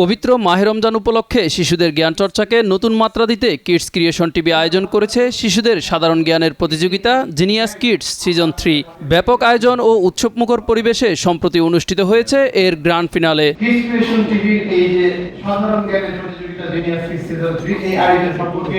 পবিত্র মাহে রমজান উপলক্ষে শিশুদের জ্ঞান চর্চাকে নতুন মাত্রা দিতে কিডস ক্রিয়েশন টিভি আয়োজন করেছে শিশুদের সাধারণ জ্ঞানের প্রতিযোগিতা জিনিয়াস কিডস সিজন 3। ব্যাপক আয়োজন ও উৎসবমুখর পরিবেশে সম্প্রতি অনুষ্ঠিত হয়েছে এর গ্র্যান্ড ফিনালে। কিডস ক্রিয়েশন টিভির এই যে সাধারণ জ্ঞানের প্রতিযোগিতা জিনিয়াস কিডস সিজন 3 এই আয়োজন সম্পর্কে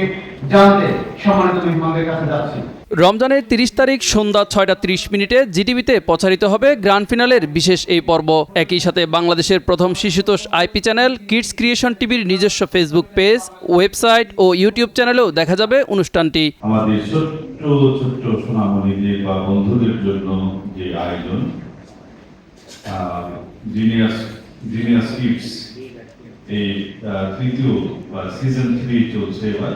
জানতে সম্মানিত মেহমানদের কাছে যাচ্ছি। রমজানের 30 তারিখ সন্ধ্যা 6:30 জিটিভিতে প্রচারিত হবে গ্র্যান্ড ফিনালের বিশেষ এই পর্ব। একই সাথে বাংলাদেশের প্রথম শিশুতোষ আইপি চ্যানেল কিডস ক্রিয়েশন টিভির নিজস্ব ফেসবুক পেজ, ওয়েবসাইট ও ইউটিউব চ্যানেলেও দেখা যাবে অনুষ্ঠানটি। আমাদের ছোট্ট ছোট্ট সোনামণিদের বা বন্ধুদের জন্য যে আয়োজন জিনিয়াস কিডস এই তৃতীয় বা সিজন 3 চলছে এবার।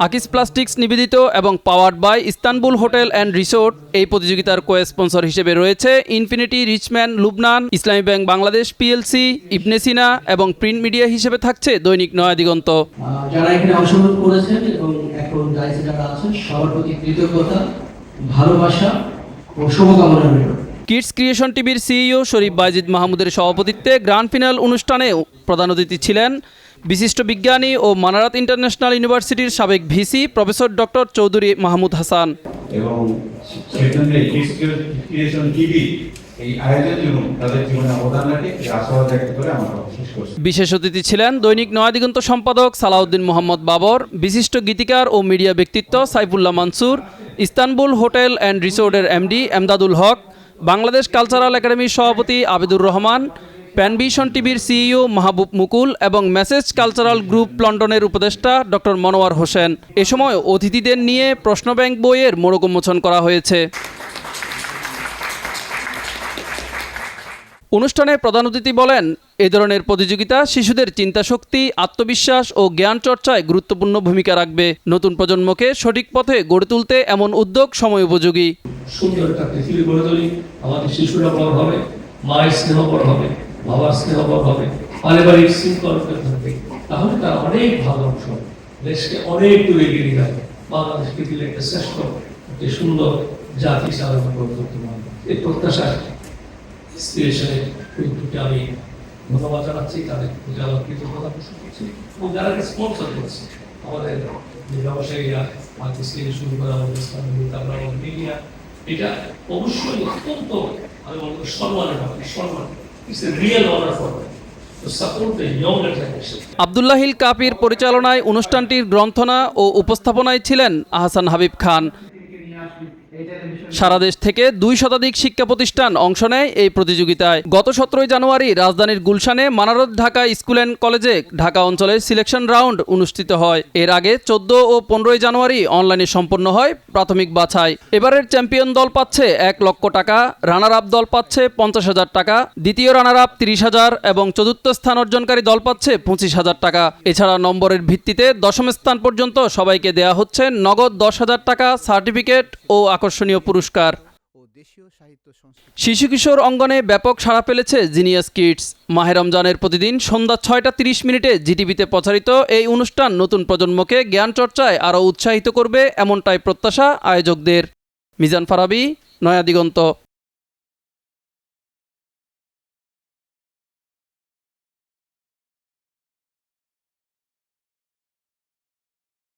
আকিস প্লাস্টিক্স নিবেদিত এবং powered by Istanbul hotel and resort এই প্রতিযোগিতার কো-স্পন্সর হিসেবে রয়েছে Infinity, Richman, Lubnan, Islami bank Bangladesh PLC, Ibne Sina এবং প্রিন্ট মিডিয়া হিসেবে থাকছে দৈনিক নয়া দিগন্ত। যারা এখানে অংশগ্রহণ করেছেন এবং এখন দায়িত্বে যারা আছেন সবার প্রতি কৃতজ্ঞতা, ভালোবাসা ও শুভকামনা রইল। কিডস ক্রিয়েশন টিভির সিইও শরীফ বাইজিদ মাহমুদের সভাপতিত্বে গ্র্যান্ড ফিনাল অনুষ্ঠানে প্রধান অতিথি ছিলেন বিশিষ্ট বিজ্ঞানী ও মানারাত ইন্টারন্যাশনাল ইউনিভার্সিটির সাবেক VC professor doctor Chowdhury Mahmud Hasan. এবং সেজন্য কিডস ক্রিয়েশন টিভি এই আয়োজন এবং তাদের জীবনে অবদান রাখে এই আশাবাদ ব্যক্ত করে আমরা শেষ করছি। বিশেষ অতিথি ছিলেন দৈনিক নয়া দিগন্ত সম্পাদক সালাউদ্দিন মোহাম্মদ বাবর, বিশিষ্ট গীতিকার ও মিডিয়া ব্যক্তিত্ব Saifullah Mansur, Istanbul hotel and রিসোর্টের এমডি এমদাদুল হক, বাংলাদেশ কালচারাল একাডেমির সভাপতি আবিদুর রহমান, প্যানভিশন টিভির সিইও মাহবুব মুকুল এবং মেসেজ কালচারাল গ্রুপ লন্ডনের উপদেষ্টা ডক্টর মনোয়ার হোসেন। এ সময় অতিথিদের নিয়ে প্রশ্ন ব্যাংক বইয়ের মোড়ক উন্মোচন করা হয়েছে। অনুষ্ঠানে প্রধান অতিথি বলেন, এ ধরনের প্রতিযোগিতা শিশুদের চিন্তাশক্তি, আত্মবিশ্বাস ও জ্ঞান চর্চায় গুরুত্বপূর্ণ ভূমিকা রাখবে। নতুন প্রজন্মকে সঠিক পথে গড়ে তুলতে এমন উদ্যোগ সময়োপযোগী। সুন্দর একটা পৃথিবী গড়ে তুলি, আমাদের শিশুরা বড় হবে, মায়ের স্নেহপর হবে, বাবার স্নেহপর হবে, পারিবারিক শৃঙ্খলতা থাকবে, তাহলে তারা অনেক ভালো অংশ হবে, দেশকে অনেক দূরে এগিয়ে নিয়ে যাবে, বাংলাদেশ পৃথিবীর একটা শ্রেষ্ঠ একটি সুন্দর জাতি হিসাবে গড়ে তুলতে পারবে। এই প্রত্যাশা ইন্সপিরেশনের উদ্যোগকে আমি ধন্যবাদ জানাচ্ছি, তাদের প্রতি আমার কৃতজ্ঞতা পোষণ করছি এবং যারা স্পন্সর করেছে আমাদের যে ব্যবসায়ীরা থেকে শুরু করে আমাদের আমাদের মিডিয়া, এটা অবশ্যই অত্যন্ত আমি বলবো সম্মানের ব্যাপার, সম্মান। It's a real honour for to support the young generation. Abdullahil কাপির পরিচালনায় অনুষ্ঠানটির গ্রন্থনা ও উপস্থাপনায় ছিলেন আহসান হাবিব খান। সারা দেশ থেকে 2 শতাধিক শিক্ষা প্রতিষ্ঠান অংশ নেয় এই প্রতিযোগিতায়। গত 17 জানুয়ারি রাজধানীর গুলশানে মানারত ঢাকা স্কুল অ্যান্ড কলেজে ঢাকা অঞ্চলের সিলেকশন রাউন্ড অনুষ্ঠিত হয়। এর আগে 14 ও 15 জানুয়ারি অনলাইনে সম্পন্ন হয় প্রাথমিক বাছাই। এবারের চ্যাম্পিয়ন দল পাচ্ছে 1 লক্ষ টাকা, রানার আপ দল পাচ্ছে 50,000 টাকা, দ্বিতীয় রানার আপ 30,000 এবং চতুর্থ স্থান অর্জনকারী দল পাচ্ছে 25,000 টাকা। এছাড়া নম্বরের ভিত্তিতে দশম স্থান পর্যন্ত সবাইকে দেয়া হচ্ছে নগদ 10,000 টাকা, সার্টিফিকেট ও আকর্ষণীয় পুরস্কার। শিশু কিশোর অঙ্গনে ব্যাপক সাড়া ফেলেছে জিনিয়াস কিডস। মাহে রমজানের প্রতিদিন সন্ধ্যা 6:30 জিটিভিতে প্রচারিত এই অনুষ্ঠান নতুন প্রজন্মকে জ্ঞান চর্চায় আরও উৎসাহিত করবে, এমনটাই প্রত্যাশা আয়োজকদের। মিজান ফারাবি, নয়া দিগন্ত।